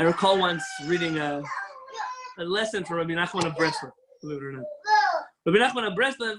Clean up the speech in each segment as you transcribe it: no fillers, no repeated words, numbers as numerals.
I recall once reading a lesson from Rabbi Nachman of Breslov, believe it or not. Rabbi Nachman of Breslov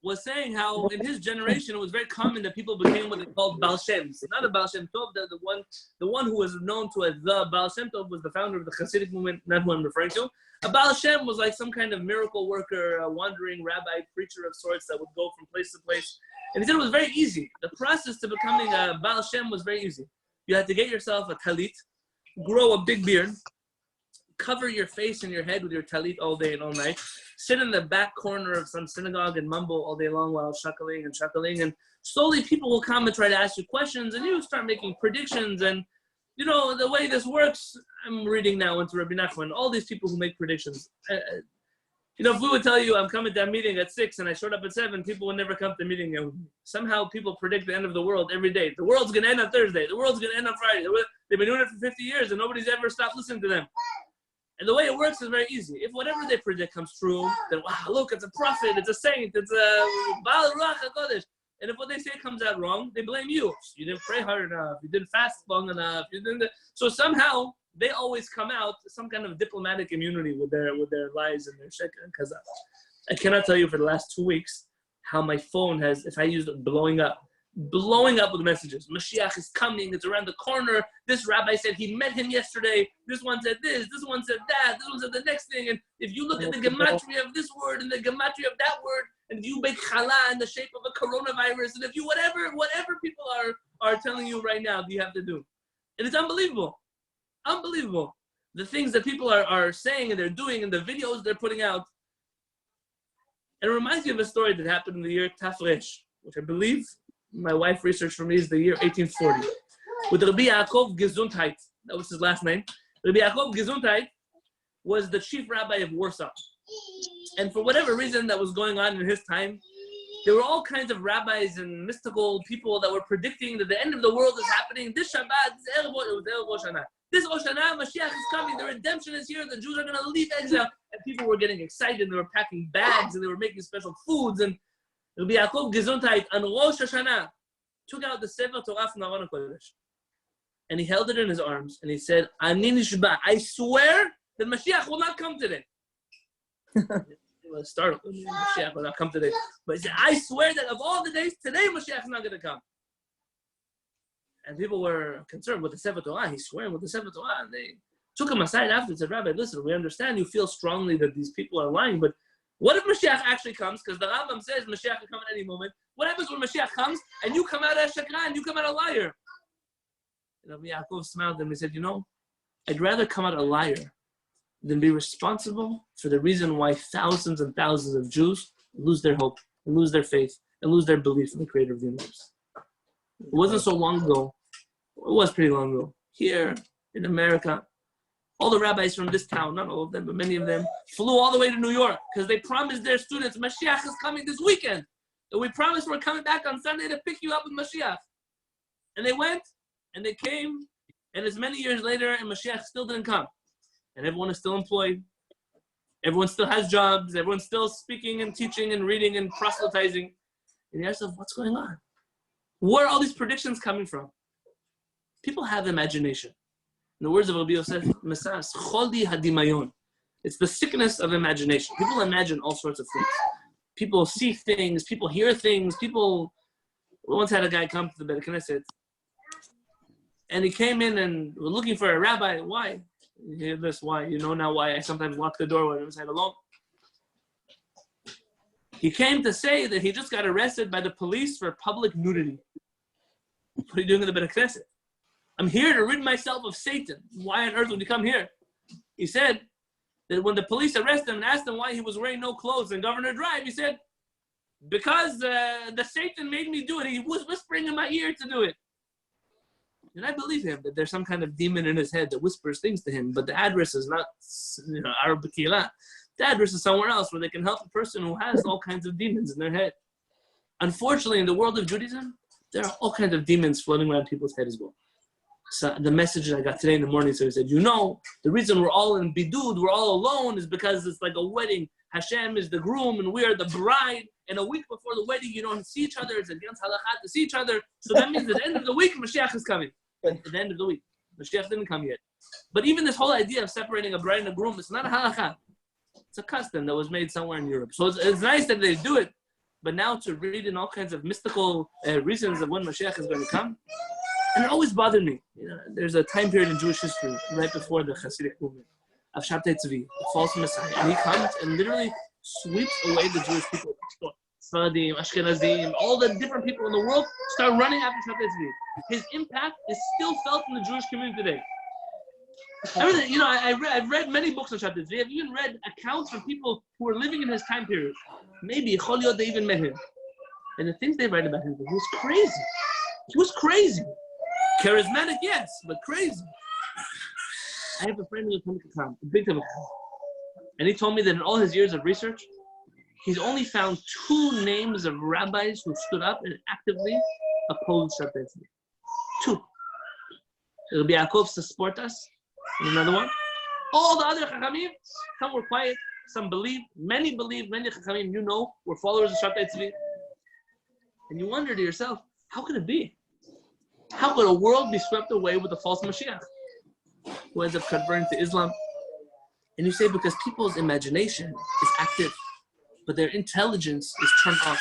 was saying how in his generation it was very common that people became what they called Baal Shems. Not a Baal Shem Tov, the one who was known to as the Baal Shem Tov was the founder of the Hasidic movement, not who I'm referring to. A Baal Shem was like some kind of miracle worker, a wandering rabbi, preacher of sorts that would go from place to place. And he said it was very easy. The process to becoming a Baal Shem was very easy. You had to get yourself a talit, grow a big beard, cover your face and your head with your talit all day and all night, sit in the back corner of some synagogue and mumble all day long while shuckling, and slowly people will come and try to ask you questions, and you start making predictions. And you know the way this works, I'm reading now into Rabbi Nachman, all these people who make predictions. You know, if we would tell you I'm coming to a meeting at 6 and I showed up at 7, people would never come to the meeting. Somehow people predict the end of the world every day. The world's going to end on Thursday. The world's going to end on Friday. They've been doing it for 50 years and nobody's ever stopped listening to them. And the way it works is very easy. If whatever they predict comes true, then wow, look, it's a prophet, it's a saint, it's a Baal Ruach HaKodesh. And if what they say comes out wrong, they blame you. You didn't pray hard enough, you didn't fast long enough, you didn't. So somehow they always come out some kind of diplomatic immunity with their lies and their shekar and kazak. I cannot tell you for the last 2 weeks how my phone has, if I used it, blowing up with messages. Mashiach is coming, it's around the corner. This rabbi said he met him yesterday. This one said this one said that, this one said the next thing. And if you look at the gematria of this word and the gematria of that word, and if you make challah in the shape of a coronavirus, and if you whatever people are telling you right now, you have to do. And it's unbelievable. Unbelievable. The things that people are saying and they're doing and the videos they're putting out. And it reminds me of a story that happened in the year Tafresh, which I believe my wife researched for me is the year 1840, with Rabbi Yaakov Gesundheit. That was his last name. Rabbi Yaakov Gesundheit was the chief rabbi of Warsaw. And for whatever reason that was going on in his time, there were all kinds of rabbis and mystical people that were predicting that the end of the world is happening. This Shabbat, this Rosh Hashanah, Mashiach is coming, the redemption is here, the Jews are going to leave exile. And people were getting excited, they were packing bags, and they were making special foods. And Rabbi Yaakov Gesundheit on Rosh Hashanah took out the Sefer Torah from the Aron HaKodesh. And he held it in his arms, and he said, Ani nishba, I swear that Mashiach will not come today. He was startled. Mashiach will not come today. But he said, I swear that of all the days, today Mashiach is not going to come. And people were concerned with the Sefer Torah. He's swearing with the Sefer Torah. And they took him aside after and said, Rabbi, listen, we understand you feel strongly that these people are lying, but what if Mashiach actually comes? Because the Rambam says Mashiach can come at any moment. What happens when Mashiach comes and you come out as shakran, you come out a liar? And Rabbi Yaakov smiled and he said, you know, I'd rather come out a liar than be responsible for the reason why thousands and thousands of Jews lose their hope, and lose their faith, and lose their belief in the Creator of the universe. It wasn't so long ago. It was pretty long ago. Here in America, all the rabbis from this town, not all of them, but many of them, flew all the way to New York because they promised their students, Mashiach is coming this weekend. And we promised we're coming back on Sunday to pick you up with Mashiach. And they went, and they came, and as many years later, and Mashiach still didn't come. And everyone is still employed. Everyone still has jobs. Everyone's still speaking and teaching and reading and proselytizing. And you ask yourself, what's going on? Where are all these predictions coming from? People have imagination. In the words of Rabbi Yosef Mesas, Choli hadimayon. It's the sickness of imagination. People imagine all sorts of things. People see things. People hear things. We once had a guy come to the Beit Knesset, and he came in and was looking for a rabbi. Why? You hear this? Why? You know now why I sometimes lock the door when I'm inside alone. He came to say that he just got arrested by the police for public nudity. What are you doing in the Beit Knesset? I'm here to rid myself of Satan. Why on earth would you come here? He said that when the police arrested him and asked him why he was wearing no clothes in Governor Drive, he said, because the Satan made me do it. He was whispering in my ear to do it. And I believe him that there's some kind of demon in his head that whispers things to him, but the address is not Arab Kehillat. The address is somewhere else where they can help a person who has all kinds of demons in their head. Unfortunately, in the world of Judaism, there are all kinds of demons floating around people's head as well. So the message I got today in the morning, so he said, you know, the reason we're all in bidud, we're all alone, is because it's like a wedding. Hashem is the groom and we are the bride. And a week before the wedding, you don't see each other. It's against halakha to see each other. So that means at the end of the week, Mashiach is coming. At the end of the week. Mashiach didn't come yet. But even this whole idea of separating a bride and a groom, it's not a halakha. It's a custom that was made somewhere in Europe. So it's nice that they do it, but now to read in all kinds of mystical reasons of when Mashiach is going to come, and it always bothered me. There's a time period in Jewish history right before the Hasidic movement of Shabtai Tzvi, the false Messiah, and he comes and literally sweeps away the Jewish people. Sfaradim, Ashkenazim, all the different people in the world start running after Shabtai Tzvi. His impact is still felt in the Jewish community today. I've read many books on Shabtai Tzvi. I've even read accounts from people who were living in his time period. Maybe Choliot, they even met him. And the things they write about him, he was crazy. He was crazy. Charismatic, yes, but crazy. I have a friend who was a big time, and he told me that in all his years of research, he's only found 2 names of rabbis who stood up and actively opposed Shabtai Tzvi. 2. Rabbi Yaakov Sasportas, and another one. All the other Chachamim, some were quiet, some believed, many Chachamim were followers of Shabtai Tzvi. And you wonder to yourself, how could it be? How could a world be swept away with a false Mashiach who ends up converting to Islam? And you say because people's imagination is active, but their intelligence is turned off.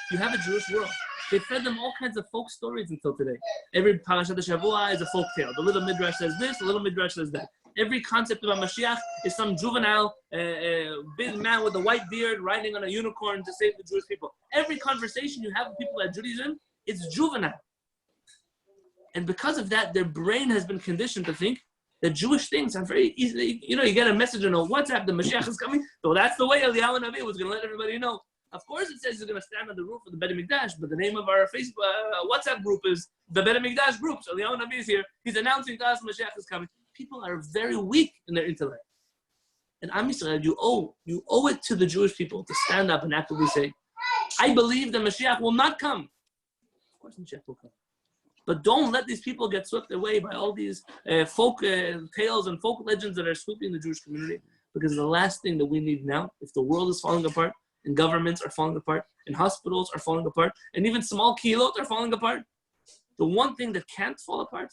You have a Jewish world. They fed them all kinds of folk stories until today. Every Parashat Shavua is a folk tale. The little Midrash says this, the little Midrash says that. Every concept about Mashiach is some juvenile big man with a white beard riding on a unicorn to save the Jewish people. Every conversation you have with people at Judaism is juvenile. And because of that, their brain has been conditioned to think that Jewish things are very easily, you get a message on a WhatsApp, the Mashiach is coming. So that's the way Eliyahu Navi was going to let everybody know. Of course, it says he's going to stand on the roof of the Beit HaMikdash, but the name of our Facebook, WhatsApp group is the Beit HaMikdash group. So Eliyahu Navi is here. He's announcing to us Mashiach is coming. People are very weak in their intellect. And Am Yisrael, you owe it to the Jewish people to stand up and actively say, I believe the Mashiach will not come. Of course, Mashiach will come. But don't let these people get swept away by all these folk tales and folk legends that are sweeping the Jewish community. Because the last thing that we need now, if the world is falling apart, and governments are falling apart, and hospitals are falling apart, and even small Kehillat are falling apart, the one thing that can't fall apart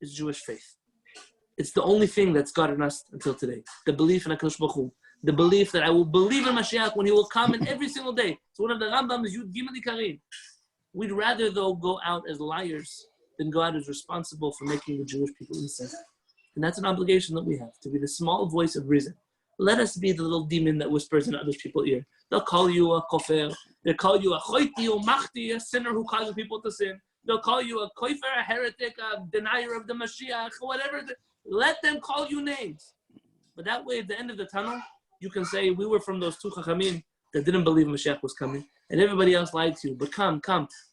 is Jewish faith. It's the only thing that's gotten us until today. The belief in HaKadosh Baruch Hu. The belief that I will believe in Mashiach when he will come in every single day. It's one of the Rambam's Yud Gimel Ikarim. We'd rather, though, go out as liars than go out as responsible for making the Jewish people innocent. And that's an obligation that we have, to be the small voice of reason. Let us be the little demon that whispers in other people's ear. They'll call you a kofer. They'll call you a choiti or machti, a sinner who causes people to sin. They'll call you a kofer, a heretic, a denier of the Mashiach, whatever. Let them call you names. But that way, at the end of the tunnel, you can say, we were from those 2 Chachamim that didn't believe Mashiach was coming. And everybody else lied to you. But come.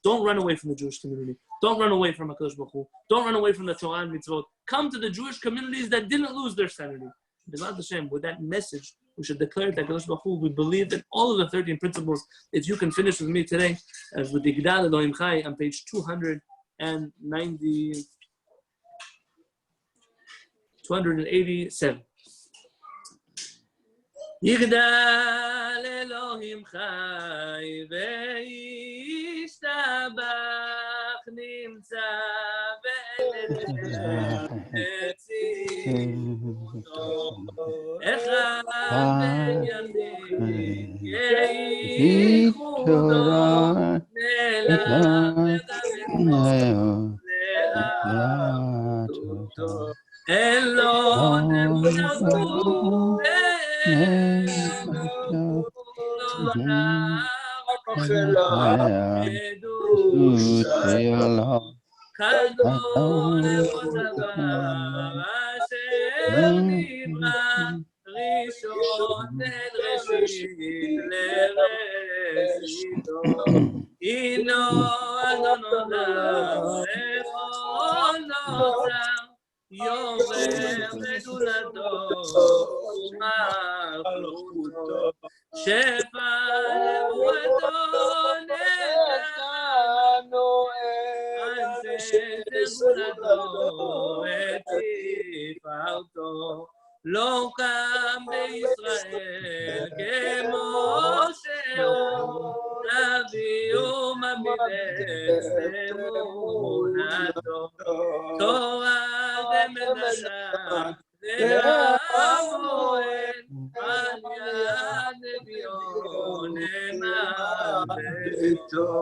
Don't run away from the Jewish community. Don't run away from HaKadosh Baruch Hu. Don't run away from the Torah and Mitzvot. Come to the Jewish communities that didn't lose their sanity. B'ezrat Hashem, with that message, we should declare that HaKadosh Baruch Hu, we believe that all of the 13 principles, if you can finish with me today, as with the Gidal Elohim Chai on page 287. Yigdal Elohim Chai ve'yishtabach nimtza ve'etzito echad ve'yadim ye'ichudo nelamed le'atuto Elon emunahu Shefa levuato netano anze segurato etifauto lo cam beIsrael kemo sheo אביהו ממידס אמונתו, תורה דמדשה, דהמועד, על יד אביון אמדתו,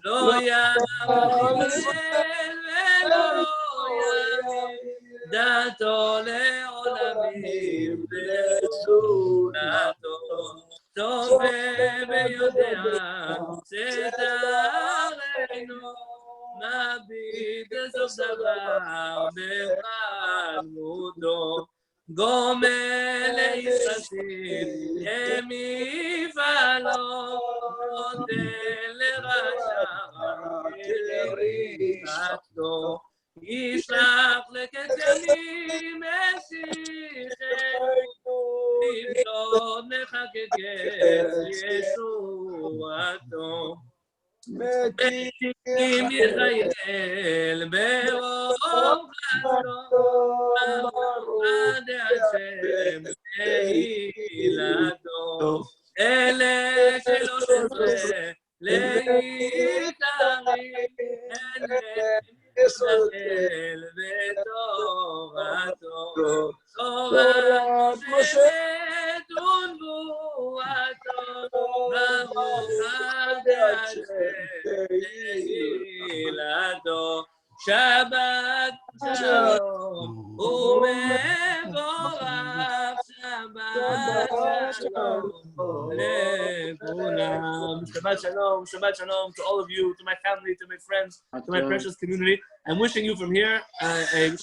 לא ימריד ולא ימין, דתו לעולמים בסונתו, צופה ויודע שתערנו, מביט לסוף דבר בחלמותו, גומל לישחסים כמפעלו, נותן לרשע כריחתו, ישלח לקץ ימים משיחנו, לבנות נחקק ישועתו. מתים יחייל ברוב חסדו, עד השם קהילתו, אלה 13 להתארים, ישראל בתורתו, תורת משה ונבואתו, ברוך עד השם קהילתו, שבת שלום ומבורך, שבת שלום לכולם. Shabbat shalom to all of you, to my family, to my friends, to my precious community. I'm wishing you from here a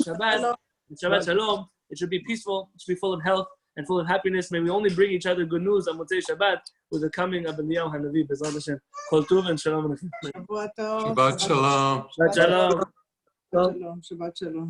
Shabbat shalom. It should be peaceful, it should be full of health and full of happiness. May we only bring each other good news on Motzei Shabbat with the coming of Eliyahu Hanavi. B'ezrat Hashem. Kol tuv and shalom aleichem. Shabbat shalom. Shabbat shalom. Shabbat shalom.